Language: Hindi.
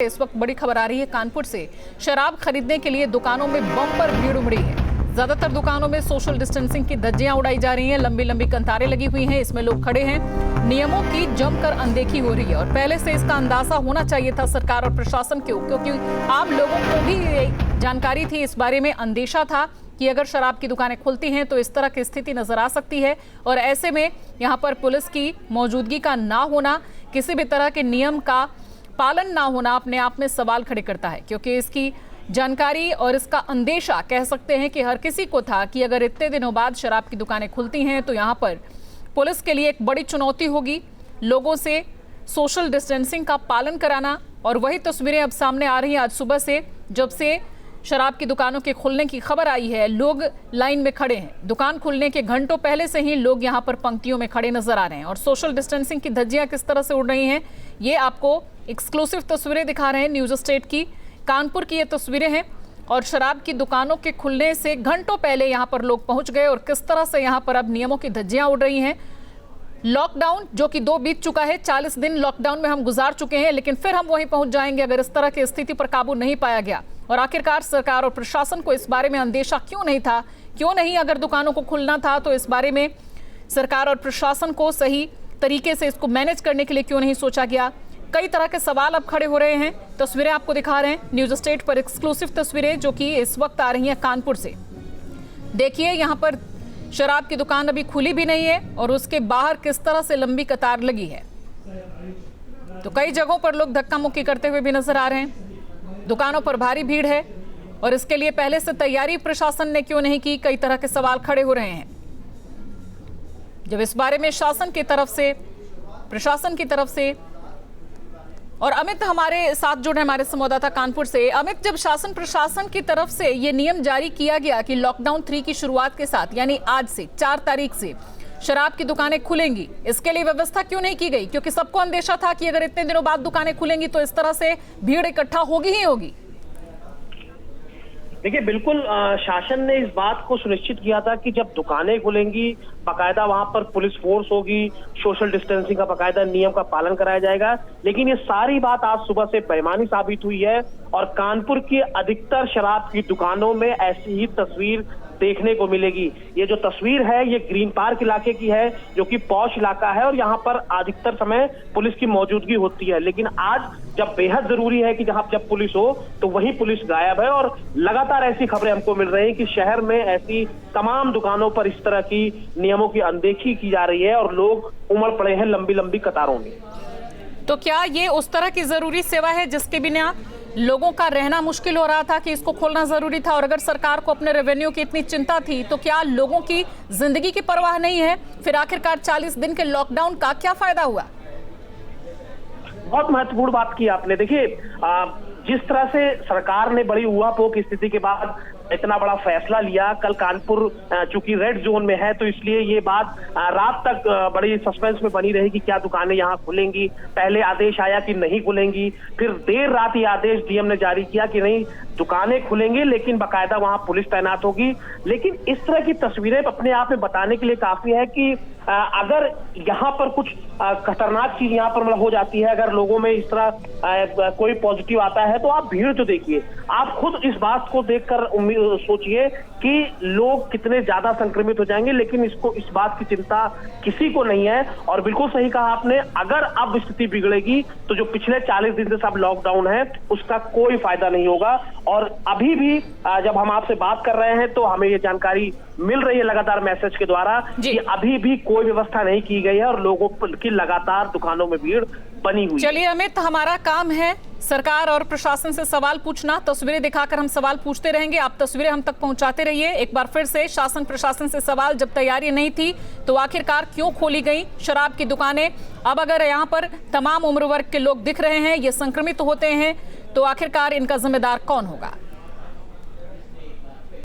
इस वक्त बड़ी खबर आ रही है कानपुर से। शराब खरीदने के लिए दुकानों में बम्पर भीड़ उमड़ी है। ज्यादातर दुकानों में सोशल डिस्टेंसिंग की धज्जियां उड़ाई जा रही हैं, लंबी लंबी कतारें लगी हुई हैं, इसमें लोग खड़े हैं। नियमों की जमकर अनदेखी हो रही है और पहले से इसका अंदाजा होना चाहिए था सरकार और प्रशासन को, क्योंकि आम लोगों को भी जानकारी थी, इस बारे में अंदेशा था कि अगर शराब की दुकानें खुलती हैं तो इस तरह की स्थिति नजर आ सकती है। और ऐसे में यहाँ पर पुलिस की मौजूदगी का ना होना, किसी भी तरह के नियम का पालन ना होना अपने आप में सवाल खड़े करता है, क्योंकि इसकी जानकारी और इसका अंदेशा कह सकते हैं कि हर किसी को था कि अगर इतने दिनों बाद शराब की दुकानें खुलती हैं तो यहाँ पर पुलिस के लिए एक बड़ी चुनौती होगी लोगों से सोशल डिस्टेंसिंग का पालन कराना। और वही तस्वीरें अब सामने आ रही हैं आज सुबह से, जब से शराब की दुकानों के खुलने की खबर आई है। लोग लाइन में खड़े हैं, दुकान खुलने के घंटों पहले से ही लोग यहाँ पर पंक्तियों में खड़े नजर आ रहे हैं और सोशल डिस्टेंसिंग की धज्जियां किस तरह से उड़ रही हैं, ये आपको एक्सक्लूसिव तस्वीरें दिखा रहे हैं न्यूज स्टेट की। कानपुर की ये तस्वीरें हैं और शराब की दुकानों के खुलने से घंटों पहले यहाँ पर लोग पहुंच गए और किस तरह से यहाँ पर अब नियमों की धज्जियां उड़ रही हैं। लॉकडाउन जो कि 2 बीत चुका है, 40 दिन लॉकडाउन में हम गुजार चुके हैं, लेकिन फिर हम वहीं पहुंच जाएंगे अगर इस तरह की स्थिति पर काबू नहीं पाया गया। और आखिरकार सरकार और प्रशासन को इस बारे में अंदेशा क्यों नहीं था, क्यों नहीं अगर दुकानों को खुलना था तो इस बारे में सरकार और प्रशासन को सही तरीके से इसको मैनेज करने के लिए क्यों नहीं सोचा गया। कई तरह के सवाल अब खड़े हो रहे हैं। तस्वीरें आपको दिखा रहे हैं न्यूज स्टेट पर, एक्सक्लूसिव तस्वीरें जो कि इस वक्त आ रही हैं कानपुर से। देखिए यहाँ पर शराब की दुकान अभी खुली भी नहीं है और उसके बाहर किस तरह से लंबी कतार लगी है। तो कई जगहों पर लोग धक्का मुक्की करते हुए भी नजर आ रहे हैं। दुकानों पर भारी भीड़ है और इसके लिए पहले से तैयारी प्रशासन ने क्यों नहीं की, कई तरह के सवाल खड़े हो रहे हैं। जब इस बारे में शासन की तरफ से, प्रशासन की तरफ से, और अमित हमारे साथ जुड़े हमारे संवाददाता कानपुर से। अमित, जब शासन प्रशासन की तरफ से ये नियम जारी किया गया कि लॉकडाउन 3 की शुरुआत के साथ यानी आज से 4 तारीख से शराब की दुकानें खुलेंगी, इसके लिए व्यवस्था क्यों नहीं की गई? क्योंकि सबको अंदेशा था कि अगर इतने दिनों बाद दुकानें खुलेंगी तो इस तरह से भीड़ इकट्ठा होगी ही होगी। देखिए, बिल्कुल शासन ने इस बात को सुनिश्चित किया था कि जब दुकानें खुलेंगी बाकायदा वहां पर पुलिस फोर्स होगी, सोशल डिस्टेंसिंग का बाकायदा नियम का पालन कराया जाएगा। लेकिन ये सारी बात आज सुबह से बेईमानी साबित हुई है और कानपुर की अधिकतर शराब की दुकानों में ऐसी ही तस्वीर देखने को मिलेगी। ये जो तस्वीर है ये ग्रीन पार्क इलाके की है, जो कि पॉश इलाका है और यहाँ पर अधिकतर समय पुलिस की मौजूदगी होती है। लेकिन आज जब बेहद जरूरी है कि जब पुलिस हो तो वहीं पुलिस गायब है और लगातार ऐसी खबरें हमको मिल रही हैं कि शहर में ऐसी तमाम दुकानों पर इस तरह की नियमों की अनदेखी की जा रही है और लोग उमड़ पड़े हैं लंबी लंबी कतारों में। तो क्या ये उस तरह की जरूरी सेवा है जिसके बिना लोगों का रहना मुश्किल हो रहा था कि इसको खोलना जरूरी था? और अगर सरकार को अपने रेवेन्यू की इतनी चिंता थी तो क्या लोगों की जिंदगी की परवाह नहीं है? फिर आखिरकार 40 दिन के लॉकडाउन का क्या फायदा हुआ? बहुत महत्वपूर्ण बात की आपने। देखिए, जिस तरह से सरकार ने बड़ी ऊहापोह स्थिति के बाद इतना बड़ा फैसला लिया, कल कानपुर चूंकि रेड जोन में है तो इसलिए ये बात रात तक बड़ी सस्पेंस में बनी रही कि क्या दुकानें यहाँ खुलेंगी। पहले आदेश आया कि नहीं खुलेंगी, फिर देर रात ये आदेश डीएम ने जारी किया कि नहीं दुकानें खुलेंगी लेकिन बाकायदा वहां पुलिस तैनात होगी। लेकिन इस तरह की तस्वीरें अपने आप में बताने के लिए काफी है कि अगर यहाँ पर कुछ खतरनाक चीज यहाँ पर हो जाती है, अगर लोगों में इस तरह कोई पॉजिटिव आता है तो आप भीड़ तो देखिए, आप खुद इस बात को देखकर सोचिए कि लोग कितने ज्यादा संक्रमित हो जाएंगे। लेकिन इस बात की चिंता किसी को नहीं है। और बिल्कुल सही कहा आपने, अगर अब स्थिति बिगड़ेगी तो जो पिछले 40 दिन से सब लॉकडाउन है उसका कोई फायदा नहीं होगा। और अभी भी जब हम आपसे बात कर रहे हैं तो हमें ये जानकारी मिल रही है लगातार मैसेज के द्वारा कि अभी भी कोई व्यवस्था नहीं की गई है और लोगों की लगातार दुकानों में भीड़ बनी हुई। चलिए अमित, हमारा काम है सरकार और प्रशासन से सवाल पूछना, तस्वीरें दिखाकर हम सवाल पूछते रहेंगे, आप तस्वीरें हम तक पहुंचाते रहिए। एक बार फिर से शासन प्रशासन से सवाल, जब तैयारी नहीं थी तो आखिरकार क्यों खोली गई शराब की दुकानें? अब अगर यहाँ पर तमाम उम्र वर्ग के लोग दिख रहे हैं, ये संक्रमित होते हैं, तो आखिरकार इनका जिम्मेदार कौन होगा?